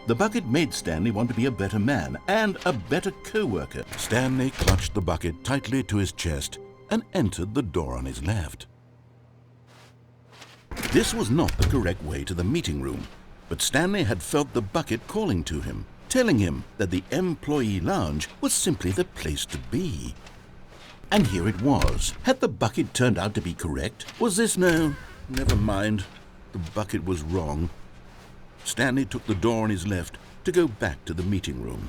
The bucket made Stanley want to be a better man and a better co-worker. Stanley clutched the bucket tightly to his chest and entered the door on his left. This was not the correct way to the meeting room, but Stanley had felt the bucket calling to him, telling him that the employee lounge was simply the place to be. And here it was. Had the bucket turned out to be correct? Was this no? Never mind. The bucket was wrong. Stanley took the door on his left to go back to the meeting room.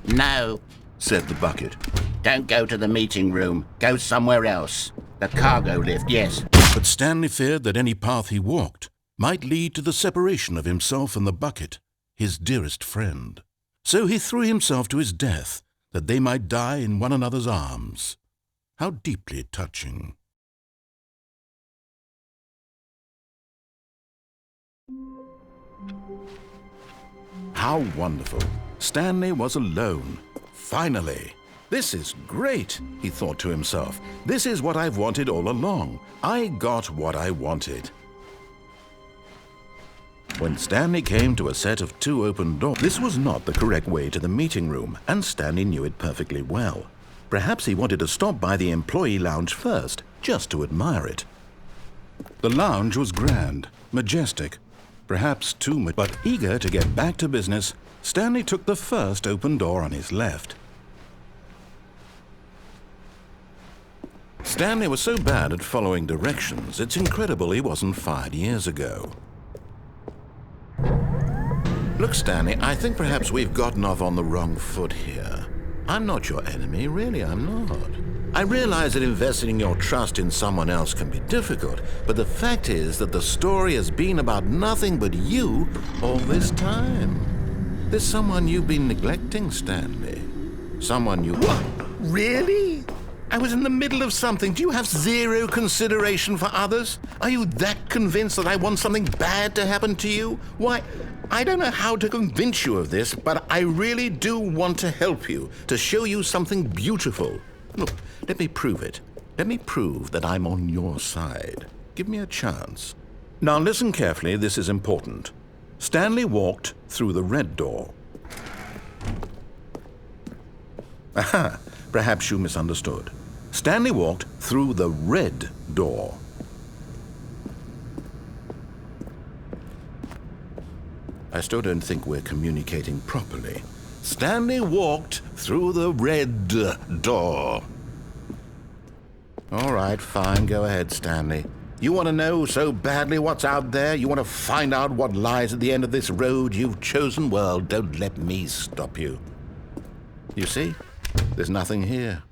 No, said the bucket. don't go to the meeting room. Go somewhere else. The cargo lift, yes. But Stanley feared that any path he walked might lead to the separation of himself and the bucket, his dearest friend. So he threw himself to his death, that they might die in one another's arms. How deeply touching. How wonderful. Stanley was alone. Finally. This is great, he thought to himself. This is what I've wanted all along. I got what I wanted. When Stanley came to a set of 2 open doors, this was not the correct way to the meeting room, and Stanley knew it perfectly well. Perhaps he wanted to stop by the employee lounge first, just to admire it. The lounge was grand, majestic, perhaps too much, but eager to get back to business, Stanley took the first open door on his left. Stanley was so bad at following directions, it's incredible he wasn't fired years ago. Look, Stanley, I think perhaps we've gotten off on the wrong foot here. I'm not your enemy, really, I'm not. I realize that investing your trust in someone else can be difficult, but the fact is that the story has been about nothing but you all this time. There's someone you've been neglecting, Stanley. Someone you... What? Really? I was in the middle of something. Do you have zero consideration for others? Are you that convinced that I want something bad to happen to you? Why, I don't know how to convince you of this, but I really do want to help you, to show you something beautiful. Look, let me prove it. Let me prove that I'm on your side. Give me a chance. Now listen carefully, this is important. Stanley walked through the red door. Aha, perhaps you misunderstood. Stanley walked through the red door. I still don't think we're communicating properly. Stanley walked through the red door. All right, fine, go ahead, Stanley. You want to know so badly what's out there? You want to find out what lies at the end of this road you've chosen? Well, don't let me stop you. You see, there's nothing here.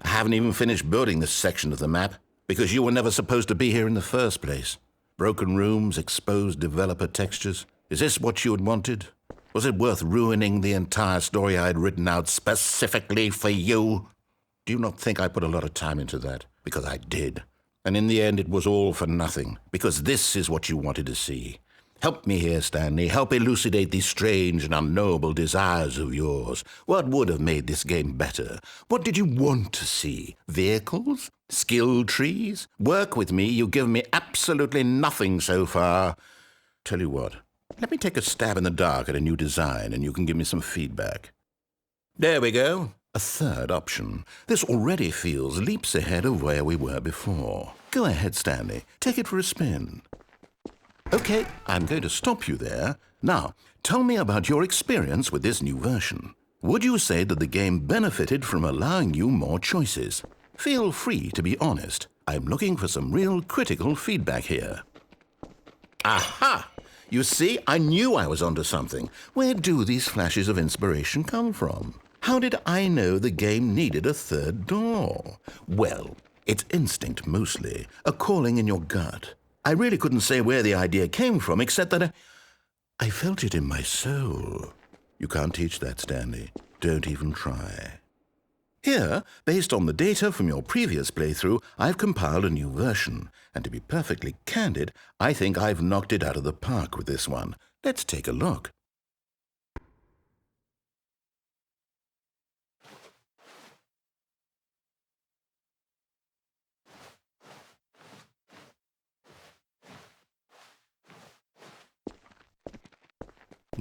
I haven't even finished building this section of the map, because you were never supposed to be here in the first place. Broken rooms, exposed developer textures. Is this what you had wanted? Was it worth ruining the entire story I had written out specifically for you? Do you not think I put a lot of time into that? Because I did. And in the end, it was all for nothing, because this is what you wanted to see. Help me here, Stanley. Help elucidate these strange and unknowable desires of yours. What would have made this game better? What did you want to see? Vehicles? Skill trees? Work with me. You've given me absolutely nothing so far. Tell you what, let me take a stab in the dark at a new design, and you can give me some feedback. There we go. A third option. This already feels leaps ahead of where we were before. Go ahead, Stanley. Take it for a spin. Okay, I'm going to stop you there. Now, tell me about your experience with this new version. Would you say that the game benefited from allowing you more choices? Feel free to be honest. I'm looking for some real critical feedback here. Aha! You see, I knew I was onto something. Where do these flashes of inspiration come from? How did I know the game needed a third door? Well, it's instinct mostly, a calling in your gut. I really couldn't say where the idea came from, except that I felt it in my soul. You can't teach that, Stanley. Don't even try. Here, based on the data from your previous playthrough, I've compiled a new version. And to be perfectly candid, I think I've knocked it out of the park with this one. Let's take a look.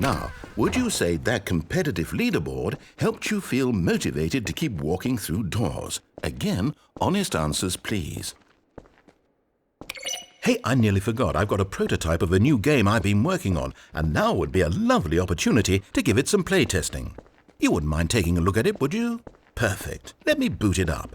Now, would you say that competitive leaderboard helped you feel motivated to keep walking through doors? Again, honest answers, please. Hey, I nearly forgot. I've got a prototype of a new game I've been working on, and now would be a lovely opportunity to give it some playtesting. You wouldn't mind taking a look at it, would you? Perfect. Let me boot it up.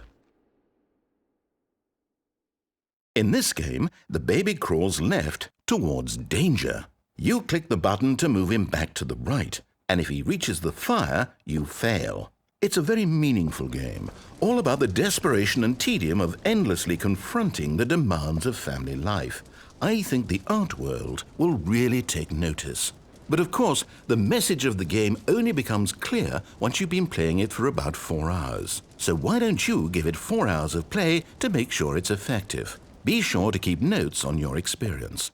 In this game, the baby crawls left towards danger. You click the button to move him back to the right, and if he reaches the fire, you fail. It's a very meaningful game, all about the desperation and tedium of endlessly confronting the demands of family life. I think the art world will really take notice. But of course, the message of the game only becomes clear once you've been playing it for about 4 hours. So why don't you give it 4 hours of play to make sure it's effective? Be sure to keep notes on your experience.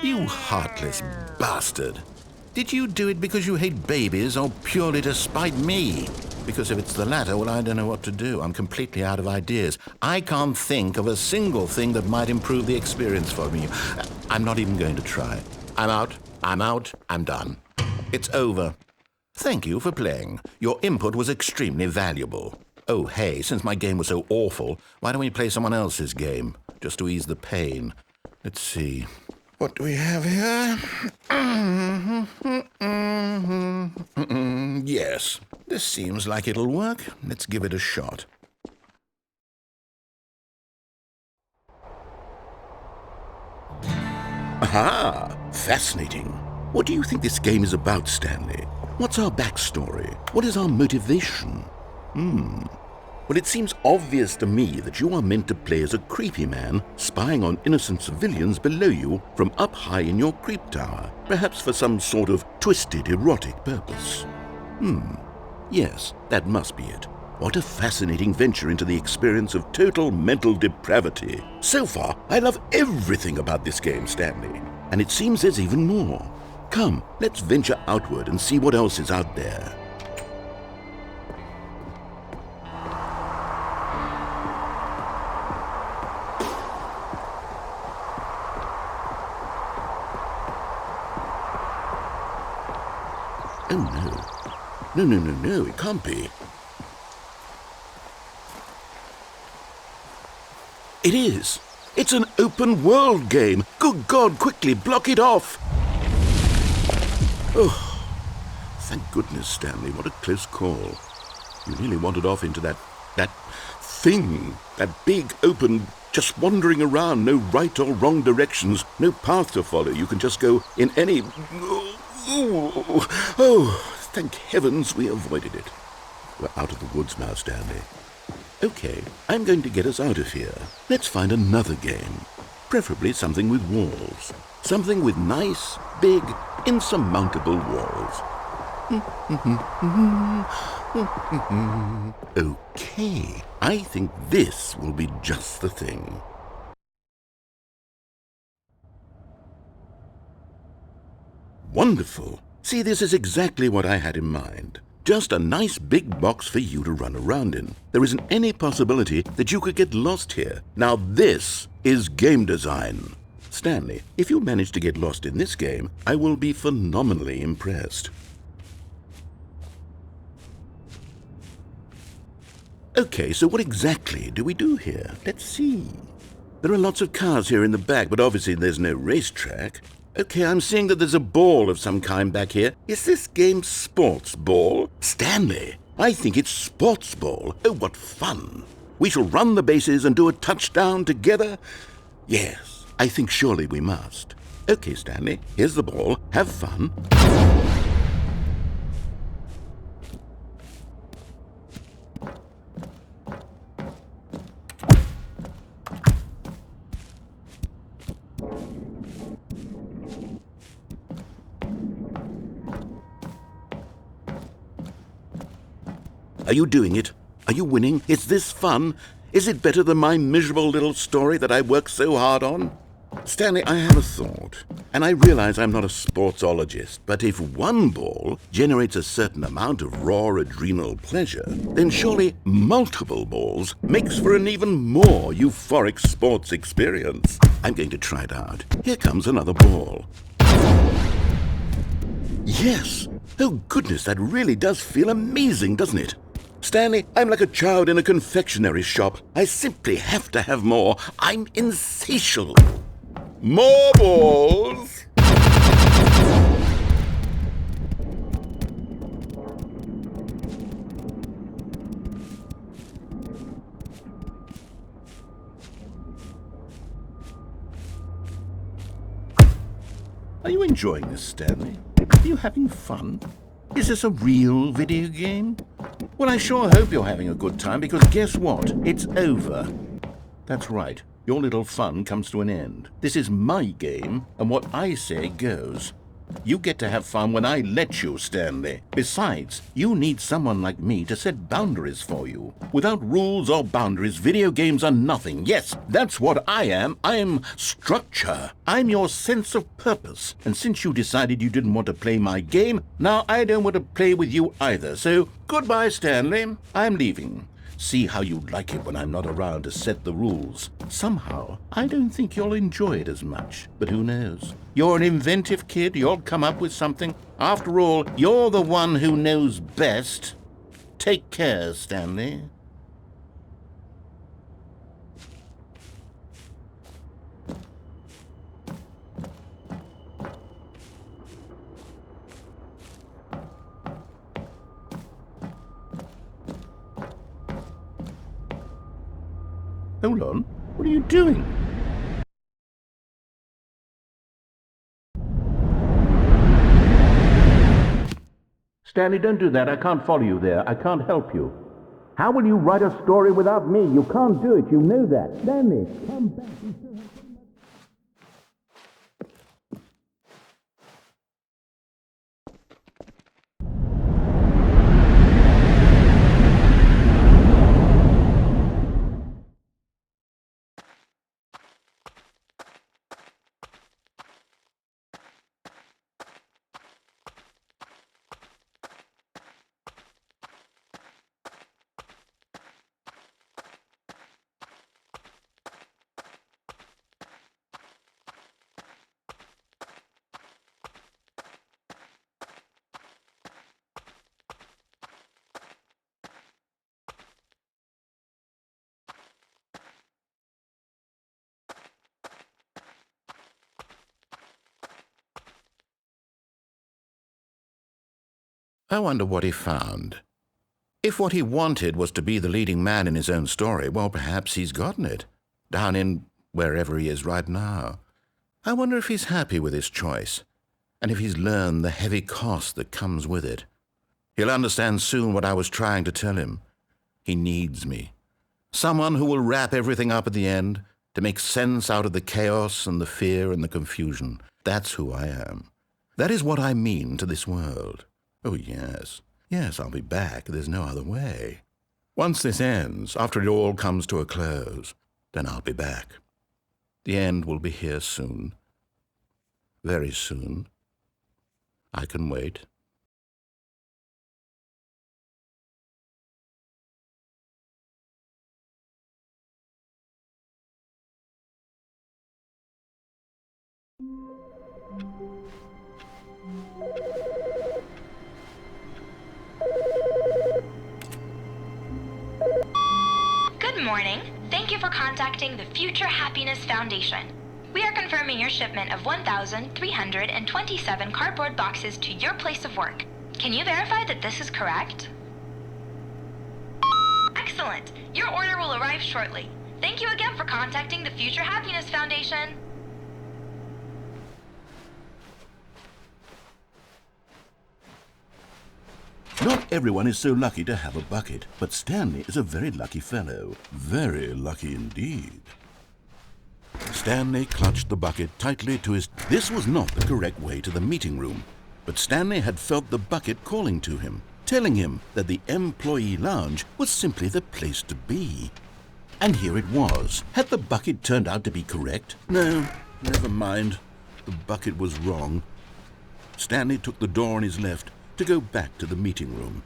You heartless bastard. Did you do it because you hate babies or purely to spite me? Because if it's the latter, well, I don't know what to do. I'm completely out of ideas. I can't think of a single thing that might improve the experience for me. I'm not even going to try. I'm out, I'm done. It's over. Thank you for playing. Your input was extremely valuable. Oh, hey, since my game was so awful, why don't we play someone else's game? Just to ease the pain. Let's see. What do we have here? Yes, this seems like it'll work. Let's give it a shot. Aha! Fascinating. What do you think this game is about, Stanley? What's our backstory? What is our motivation? Well, it seems obvious to me that you are meant to play as a creepy man spying on innocent civilians below you from up high in your creep tower, perhaps for some sort of twisted erotic purpose. Yes, that must be it. What a fascinating venture into the experience of total mental depravity. So far, I love everything about this game, Stanley. And it seems there's even more. Come, let's venture outward and see what else is out there. Oh, no. No, it can't be. It is. It's an open world game. Good God, quickly, block it off. Oh, thank goodness, Stanley. What a close call. You nearly wandered off into that thing. That big, open, just wandering around. No right or wrong directions. No path to follow. You can just go in any... Oh, thank heavens we avoided it. We're out of the woods now, Stanley. Okay, I'm going to get us out of here. Let's find another game. Preferably something with walls. Something with nice, big, insurmountable walls. Okay, I think this will be just the thing. Wonderful. See, this is exactly what I had in mind. Just a nice big box for you to run around in. There isn't any possibility that you could get lost here. Now this is game design. Stanley, if you manage to get lost in this game, I will be phenomenally impressed. Okay, so what exactly do we do here? Let's see. There are lots of cars here in the back, but obviously there's no racetrack. Okay, I'm seeing that there's a ball of some kind back here. Is this game sports ball? Stanley, I think it's sports ball. Oh, what fun. We shall run the bases and do a touchdown together? Yes, I think surely we must. Okay, Stanley, here's the ball. Have fun. Are you doing it? Are you winning? Is this fun? Is it better than my miserable little story that I worked so hard on? Stanley, I have a thought, and I realize I'm not a sportsologist, but if one ball generates a certain amount of raw adrenal pleasure, then surely multiple balls makes for an even more euphoric sports experience. I'm going to try it out. Here comes another ball. Yes! Oh goodness, that really does feel amazing, doesn't it? Stanley, I'm like a child in a confectionery shop. I simply have to have more. I'm insatiable. More balls! Are you enjoying this, Stanley? Are you having fun? Is this a real video game? Well, I sure hope you're having a good time, because guess what? It's over. That's right. Your little fun comes to an end. This is my game, and what I say goes. You get to have fun when I let you, Stanley. Besides, you need someone like me to set boundaries for you. Without rules or boundaries, video games are nothing. Yes, that's what I am. I'm structure. I'm your sense of purpose. And since you decided you didn't want to play my game, now I don't want to play with you either. So, goodbye, Stanley. I'm leaving. See how you like it when I'm not around to set the rules. Somehow, I don't think you'll enjoy it as much. But who knows? You're an inventive kid. You'll come up with something. After all, you're the one who knows best. Take care, Stanley. Hold on. What are you doing? Stanley, don't do that. I can't follow you there. I can't help you. How will you write a story without me? You can't do it. You know that. Stanley, come back. I wonder what he found. If what he wanted was to be the leading man in his own story, well, perhaps he's gotten it, down in wherever he is right now. I wonder if he's happy with his choice, and if he's learned the heavy cost that comes with it. He'll understand soon what I was trying to tell him. He needs me. Someone who will wrap everything up at the end, to make sense out of the chaos and the fear and the confusion. That's who I am. That is what I mean to this world. Oh, yes. Yes, I'll be back. There's no other way. Once this ends, after it all comes to a close, then I'll be back. The end will be here soon. Very soon. I can wait. Good morning. Thank you for contacting the Future Happiness Foundation. We are confirming your shipment of 1,327 cardboard boxes to your place of work. Can you verify that this is correct? Excellent. Your order will arrive shortly. Thank you again for contacting the Future Happiness Foundation. Not everyone is so lucky to have a bucket, but Stanley is a very lucky fellow. Very lucky indeed. Stanley clutched the bucket tightly to his... This was not the correct way to the meeting room, but Stanley had felt the bucket calling to him, telling him that the employee lounge was simply the place to be. And here it was. Had the bucket turned out to be correct? No, never mind. The bucket was wrong. Stanley took the door on his left to go back to the meeting room.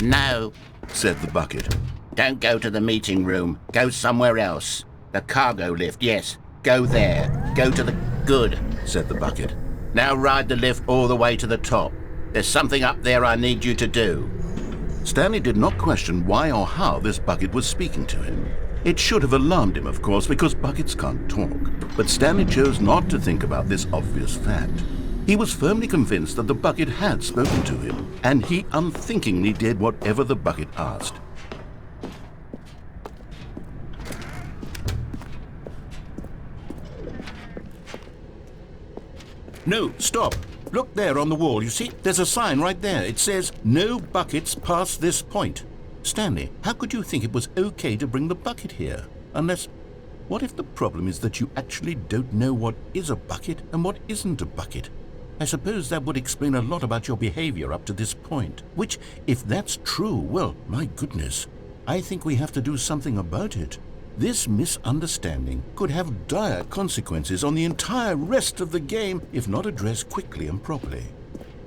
No, said the bucket. Don't go to the meeting room. Go somewhere else. The cargo lift, yes. Go there. Go to the... Good, said the bucket. Now ride the lift all the way to the top. There's something up there I need you to do. Stanley did not question why or how this bucket was speaking to him. It should have alarmed him, of course, because buckets can't talk. But Stanley chose not to think about this obvious fact. He was firmly convinced that the bucket had spoken to him, and he unthinkingly did whatever the bucket asked. No, stop. Look there on the wall, you see? There's a sign right there. It says, "No buckets past this point." Stanley, how could you think it was okay to bring the bucket here? Unless, what if the problem is that you actually don't know what is a bucket and what isn't a bucket? I suppose that would explain a lot about your behavior up to this point. Which, if that's true, well, my goodness, I think we have to do something about it. This misunderstanding could have dire consequences on the entire rest of the game if not addressed quickly and properly.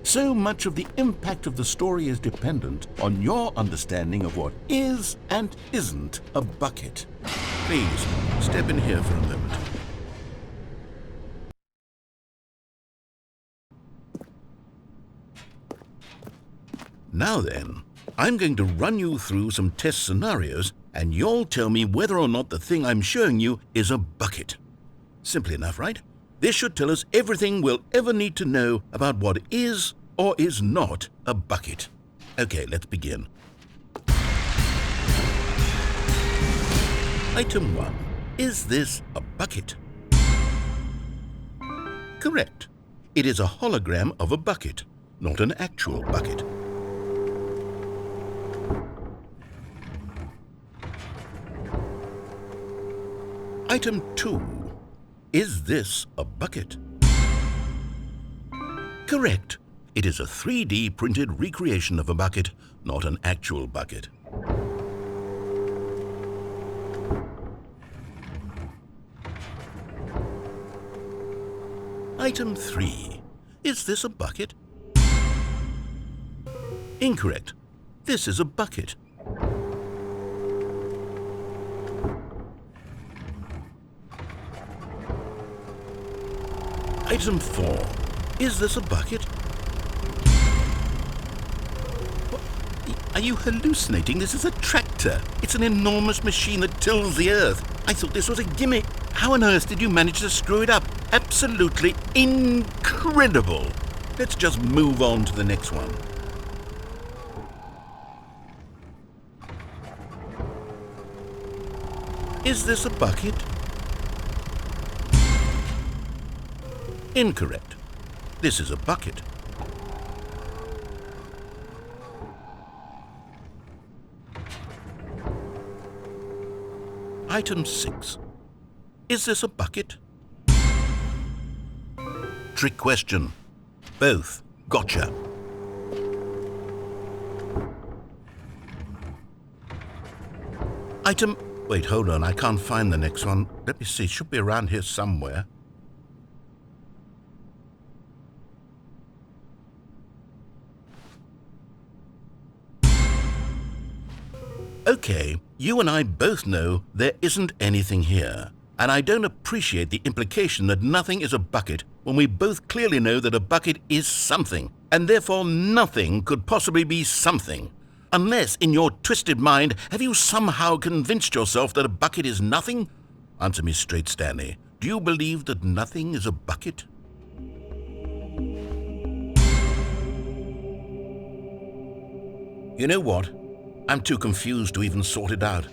So much of the impact of the story is dependent on your understanding of what is and isn't a bucket. Please, step in here for a moment. Now then, I'm going to run you through some test scenarios and you'll tell me whether or not the thing I'm showing you is a bucket. Simple enough, right? This should tell us everything we'll ever need to know about what is or is not a bucket. Okay, let's begin. Item 1. Is this a bucket? Correct. It is a hologram of a bucket, not an actual bucket. Item 2. Is this a bucket? Correct. It is a 3D printed recreation of a bucket, not an actual bucket. Item 3. Is this a bucket? Incorrect. This is a bucket. Item 4. Is this a bucket? What? Are you hallucinating? This is a tractor. It's an enormous machine that tills the earth. I thought this was a gimmick. How on earth did you manage to screw it up? Absolutely incredible. Let's just move on to the next one. Is this a bucket? Incorrect. This is a bucket. Item 6. Is this a bucket? Trick question. Both. Gotcha. Item... Wait, hold on. I can't find the next one. Let me see. It should be around here somewhere. Okay, you and I both know there isn't anything here. And I don't appreciate the implication that nothing is a bucket when we both clearly know that a bucket is something, and therefore nothing could possibly be something. Unless, in your twisted mind, have you somehow convinced yourself that a bucket is nothing? Answer me straight, Stanley. Do you believe that nothing is a bucket? You know what? I'm too confused to even sort it out.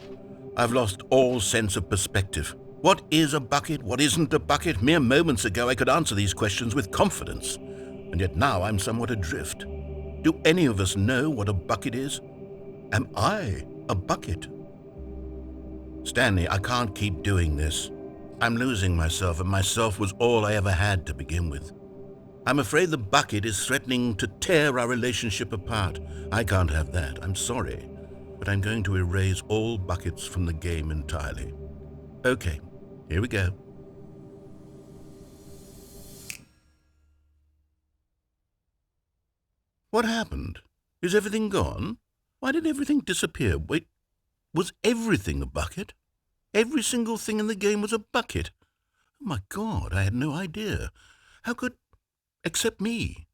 I've lost all sense of perspective. What is a bucket? What isn't a bucket? Mere moments ago I could answer these questions with confidence, and yet now I'm somewhat adrift. Do any of us know what a bucket is? Am I a bucket? Stanley, I can't keep doing this. I'm losing myself, and myself was all I ever had to begin with. I'm afraid the bucket is threatening to tear our relationship apart. I can't have that. I'm sorry. But I'm going to erase all buckets from the game entirely. Okay, here we go. What happened? Is everything gone? Why did everything disappear? Wait, was everything a bucket? Every single thing in the game was a bucket. Oh my God, I had no idea. How could... except me.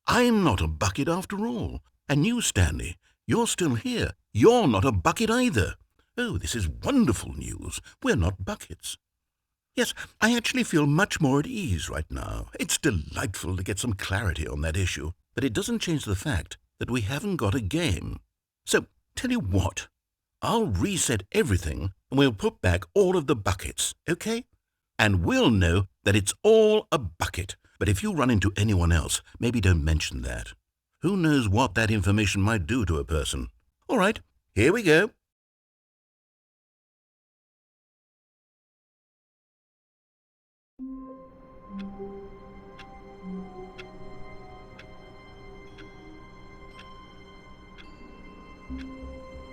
I'm not a bucket after all. And you, Stanley, you're still here. You're not a bucket either. Oh, this is wonderful news. We're not buckets. Yes, I actually feel much more at ease right now. It's delightful to get some clarity on that issue, but it doesn't change the fact that we haven't got a game. So, tell you what, I'll reset everything and we'll put back all of the buckets, okay? And we'll know that it's all a bucket. But if you run into anyone else, maybe don't mention that. Who knows what that information might do to a person? All right, here we go.